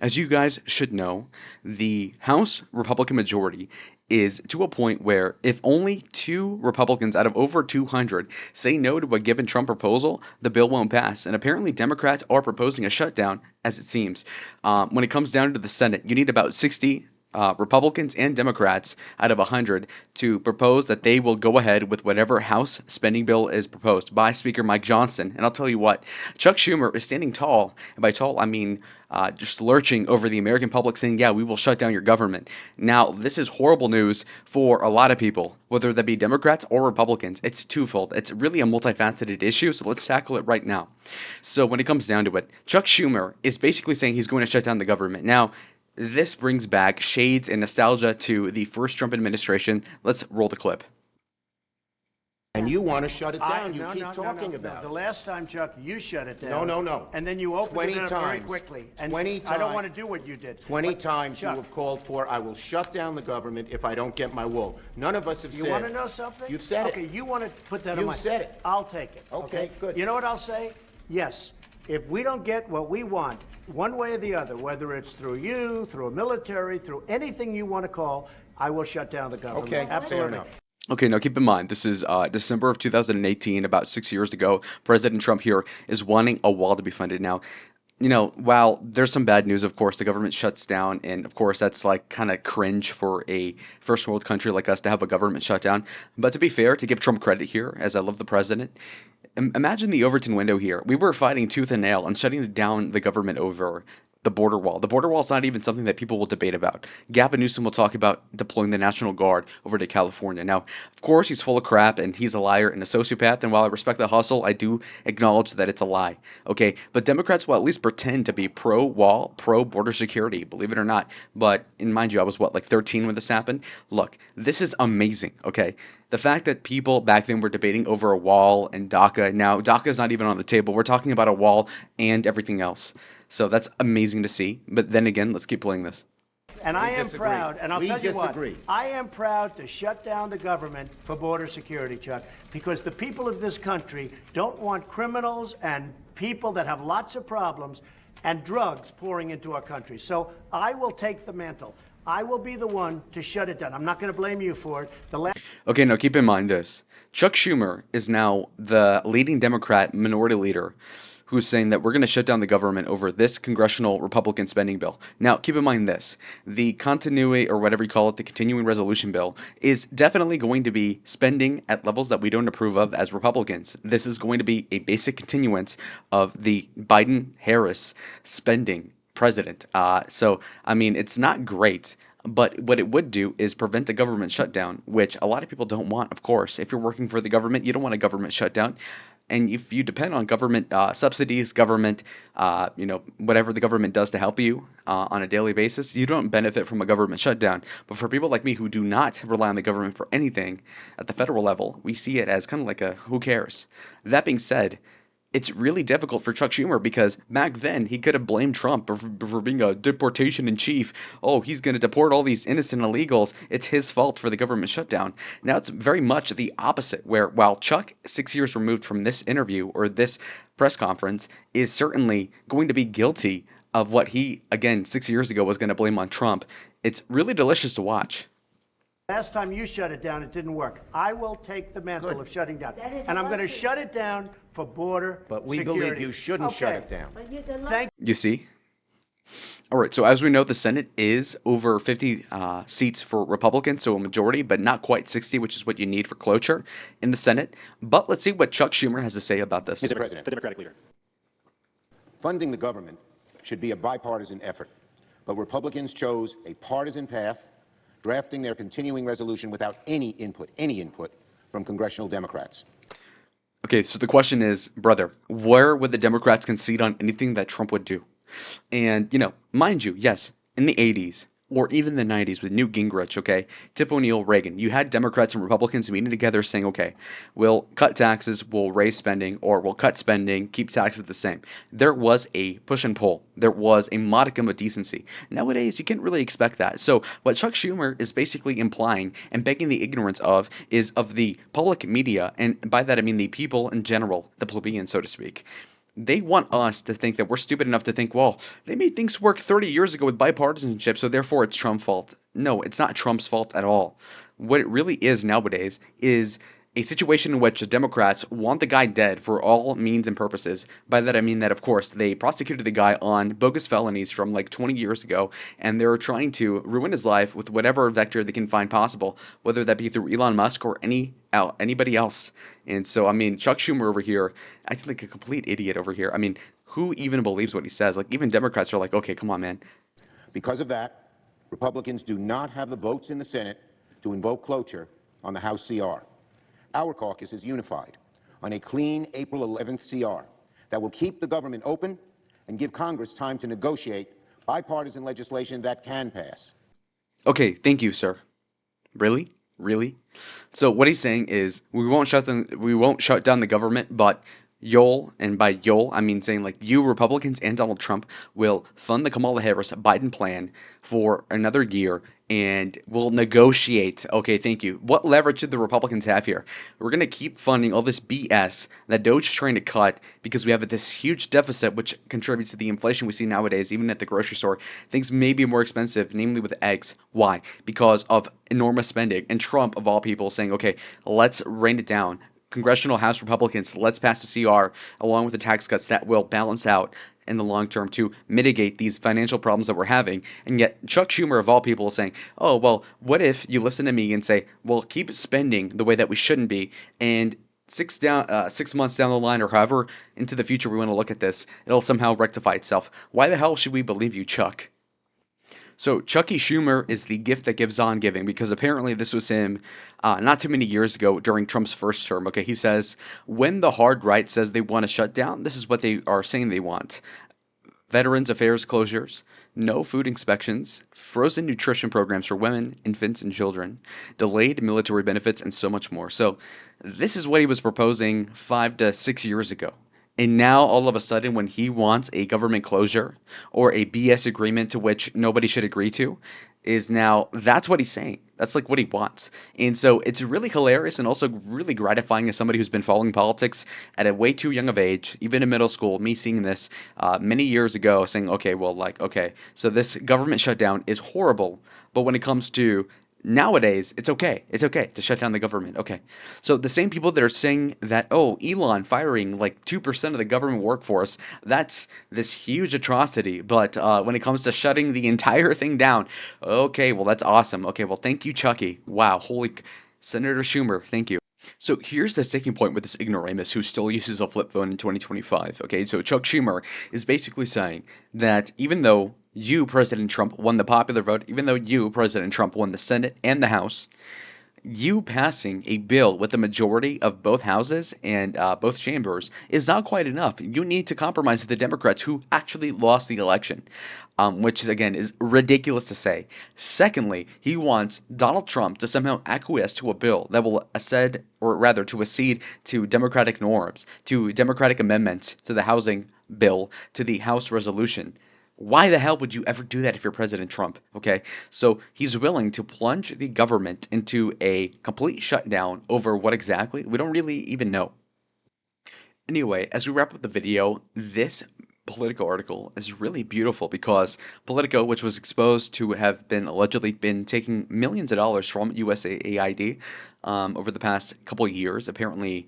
As you guys should know, the House Republican majority is to a point where if only two Republicans out of over 200 say no to a given Trump proposal, the bill won't pass. And apparently, Democrats are proposing a shutdown, as it seems. When it comes down to the Senate, you need about 60 Republicans and Democrats out of 100 to propose that they will go ahead with whatever House spending bill is proposed by Speaker Mike Johnson. And I'll tell you what, Chuck Schumer is standing tall, and by tall I mean just lurching over the American public, saying, "Yeah, we will shut down your government." Now, this is horrible news for a lot of people, whether that be Democrats or Republicans. It's twofold. It's really a multifaceted issue, so let's tackle it right now. So, when it comes down to it, Chuck Schumer is basically saying he's going to shut down the government. Now, this brings back shades and nostalgia to the first Trump administration. Let's roll the clip. And you want to shut it down. You no, keep no, talking no, about The it. last time, Chuck, you shut it down. No, no, no. And then you opened 20 it up very times. quickly. And 20 I don't times. want to do what you did. 20 But, times Chuck, you have called for, I will shut down the government if I don't get my will. None of us have said. You want to know something? You've said okay, it. you want to put that on You've my... said it. I'll take it. Okay, good. You know what I'll say? Yes. If we don't get what we want, one way or the other, whether it's through you, through a military, through anything you want to call, I will shut down the government. Okay, Absolutely. fair enough. Okay, now keep in mind, this is December of 2018, about 6 years ago. President Trump here is wanting a wall to be funded. Now, while there's some bad news, of course, the government shuts down, and of course, that's like kind of cringe for a first world country like us to have a government shutdown. But to be fair, to give Trump credit here, as I love the president, imagine the Overton window here. We were fighting tooth and nail and shutting down the government over the border wall. The border wall is not even something that people will debate about. Gavin Newsom will talk about deploying the National Guard over to California. Now, of course, he's full of crap and he's a liar and a sociopath. And while I respect the hustle, I do acknowledge that it's a lie. Okay, but Democrats will at least pretend to be pro-wall, pro-border security, believe it or not. But, and mind you, I was like 13 when this happened. Look, this is amazing. Okay, the fact that people back then were debating over a wall and DACA. Now, DACA is not even on the table. We're talking about a wall and everything else. So that's amazing to see. But then again, let's keep playing this. And I am proud, and I'll tell you what, disagree. I am proud to shut down the government for border security, Chuck, because the people of this country don't want criminals and people that have lots of problems and drugs pouring into our country. So I will take the mantle. I will be the one to shut it down. I'm not going to blame you for it. Okay, now keep in mind this. Chuck Schumer is now the leading Democrat minority leader who's saying that we're going to shut down the government over this congressional Republican spending bill. Now, keep in mind this. The continuity, or whatever you call it, the continuing resolution bill, is definitely going to be spending at levels that we don't approve of as Republicans. This is going to be a basic continuance of the Biden-Harris spending president. So, I mean, it's not great. But what it would do is prevent a government shutdown, which a lot of people don't want, of course. If you're working for the government, you don't want a government shutdown. And if you depend on government subsidies, government, whatever the government does to help you on a daily basis, you don't benefit from a government shutdown. But for people like me who do not rely on the government for anything at the federal level, we see it as kind of like a who cares. That being said, it's really difficult for Chuck Schumer because back then he could have blamed Trump for being a deportation in chief. Oh, he's going to deport all these innocent illegals. It's his fault for the government shutdown. Now it's very much the opposite, where while Chuck, 6 years removed from this interview or this press conference, is certainly going to be guilty of what he, again, 6 years ago was going to blame on Trump, it's really delicious to watch. Last time you shut it down, it didn't work. I will take the mantle of shutting down. And I'm going to shut it down for border But we security. believe you shouldn't shut it down. Thank You see? All right, so as we know, the Senate is over 50 seats for Republicans, so a majority, but not quite 60, which is what you need for cloture in the Senate. But let's see what Chuck Schumer has to say about this. Mr. President, the Democratic leader. Funding the government should be a bipartisan effort, but Republicans chose a partisan path, drafting their continuing resolution without any input from congressional Democrats. Okay, so the question is, brother, where would the Democrats concede on anything that Trump would do? And, mind you, yes, in the 80s or even the 90s with Newt Gingrich, okay, Tip O'Neill, Reagan, you had Democrats and Republicans meeting together saying, okay, we'll cut taxes, we'll raise spending, or we'll cut spending, keep taxes the same. There was a push and pull. There was a modicum of decency. Nowadays, you can't really expect that. So what Chuck Schumer is basically implying and begging the ignorance of is of the public media, and by that I mean the people in general, the plebeians, so to speak. They want us to think that we're stupid enough to think, well, they made things work 30 years ago with bipartisanship, so therefore it's Trump's fault. No, it's not Trump's fault at all. What it really is nowadays is a situation in which the Democrats want the guy dead for all means and purposes. By that I mean that, of course, they prosecuted the guy on bogus felonies from like 20 years ago, and they're trying to ruin his life with whatever vector they can find possible, whether that be through Elon Musk or anybody else. And so, I mean, Chuck Schumer over here, I think like a complete idiot over here. I mean, who even believes what he says? Like, even Democrats are like, okay, come on, man. Because of that, Republicans do not have the votes in the Senate to invoke cloture on the House CR. Our caucus is unified on a clean April 11th CR that will keep the government open and give Congress time to negotiate bipartisan legislation that can pass. Okay, thank you, sir. Really? Really? So what he's saying is we won't shut down the government, but you'll, and by you'll I mean saying like you Republicans and Donald Trump will fund the Kamala Harris Biden plan for another year and we'll negotiate. Okay, thank you. What leverage did the Republicans have here? We're gonna keep funding all this BS that Doge is trying to cut because we have this huge deficit which contributes to the inflation we see nowadays, even at the grocery store. Things may be more expensive, namely with eggs. Why? Because of enormous spending. And Trump, of all people, saying, okay, let's rein it down. Congressional House Republicans, let's pass the CR along with the tax cuts that will balance out in the long term to mitigate these financial problems that we're having. And yet Chuck Schumer, of all people, is saying, oh, well, what if you listen to me and say, well, keep spending the way that we shouldn't be, and 6 months down the line or however into the future we want to look at this, it'll somehow rectify itself. Why the hell should we believe you, Chuck? So Chucky Schumer is the gift that gives on giving because apparently this was him not too many years ago during Trump's first term. Okay, he says, when the hard right says they want to shut down, this is what they are saying they want. Veterans Affairs closures, no food inspections, frozen nutrition programs for women, infants, and children, delayed military benefits, and so much more. So this is what he was proposing 5 to 6 years ago. And now, all of a sudden, when he wants a government closure or a BS agreement to which nobody should agree to, is now that's what he's saying. That's like what he wants. And so it's really hilarious and also really gratifying as somebody who's been following politics at a way too young of age, even in middle school, me seeing this many years ago, saying, okay, well, like, okay, so this government shutdown is horrible. But when it comes to nowadays, it's okay. It's okay to shut down the government. Okay. So the same people that are saying that, oh, Elon firing like 2% of the government workforce, that's this huge atrocity. But when it comes to shutting the entire thing down, okay, well, that's awesome. Okay, well, thank you, Chucky. Wow. Senator Schumer, thank you. So here's the sticking point with this ignoramus who still uses a flip phone in 2025. Okay, so Chuck Schumer is basically saying that even though you, President Trump, won the popular vote, even though you, President Trump, won the Senate and the House, you passing a bill with a majority of both houses and both chambers is not quite enough. You need to compromise with the Democrats who actually lost the election, which is, again, is ridiculous to say. Secondly, he wants Donald Trump to somehow acquiesce to a bill that will accede, or rather to accede to Democratic norms, to Democratic amendments to the housing bill, to the House resolution. Why the hell would you ever do that if you're President Trump? Okay, so he's willing to plunge the government into a complete shutdown over what exactly? We don't really even know. Anyway, as we wrap up the video, this Politico article is really beautiful because Politico, which was exposed to have been allegedly been taking millions of dollars from USAID over the past couple of years, apparently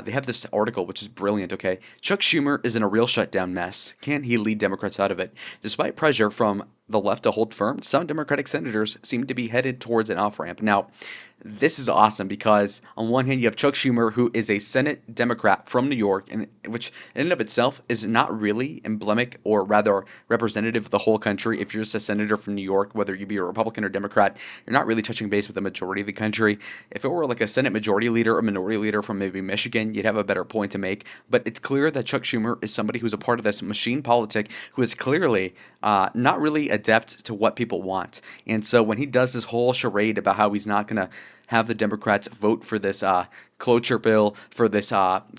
they have this article which is brilliant. Okay, Chuck Schumer is in a real shutdown mess. Can he lead Democrats out of it? Despite pressure from the left to hold firm, some Democratic senators seem to be headed towards an off ramp. Now, this is awesome because on one hand you have Chuck Schumer, who is a Senate Democrat from New York, and which in and of itself is not really emblematic or rather representative of the whole country. If you're just a senator from New York, whether you be a Republican or Democrat, you're not really touching base with the majority of the country. If it were like a Senate majority leader or minority leader from maybe Michigan, you'd have a better point to make. But it's clear that Chuck Schumer is somebody who's a part of this machine politic who is clearly not really adept to what people want. And so when he does this whole charade about how he's not going to have the Democrats vote for this cloture bill, for this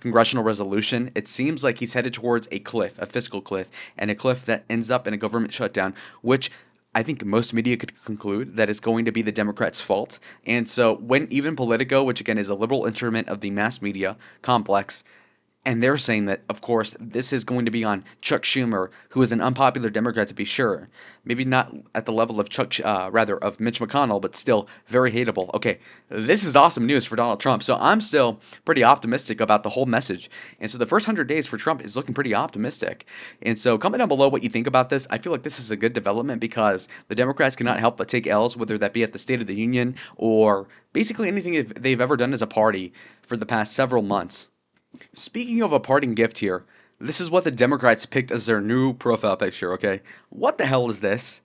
congressional resolution, it seems like he's headed towards a cliff, a fiscal cliff, and a cliff that ends up in a government shutdown, which I think most media could conclude that is going to be the Democrats' fault. And so when even Politico, which again is a liberal instrument of the mass media complex, And they're saying that, of course, this is going to be on Chuck Schumer, who is an unpopular Democrat to be sure. Maybe not at the level of of Mitch McConnell, but still very hateable. Okay, this is awesome news for Donald Trump. So I'm still pretty optimistic about the whole message. And so the first 100 days for Trump is looking pretty optimistic. And so comment down below what you think about this. I feel like this is a good development because the Democrats cannot help but take L's, whether that be at the State of the Union or basically anything they've ever done as a party for the past several months. Speaking of a parting gift here, this is what the Democrats picked as their new profile picture, okay? What the hell is this?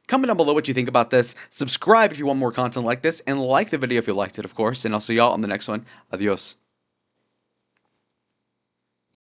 Comment down below what you think about this. Subscribe if you want more content like this, and like the video if you liked it, of course. And I'll see y'all on the next one. Adios.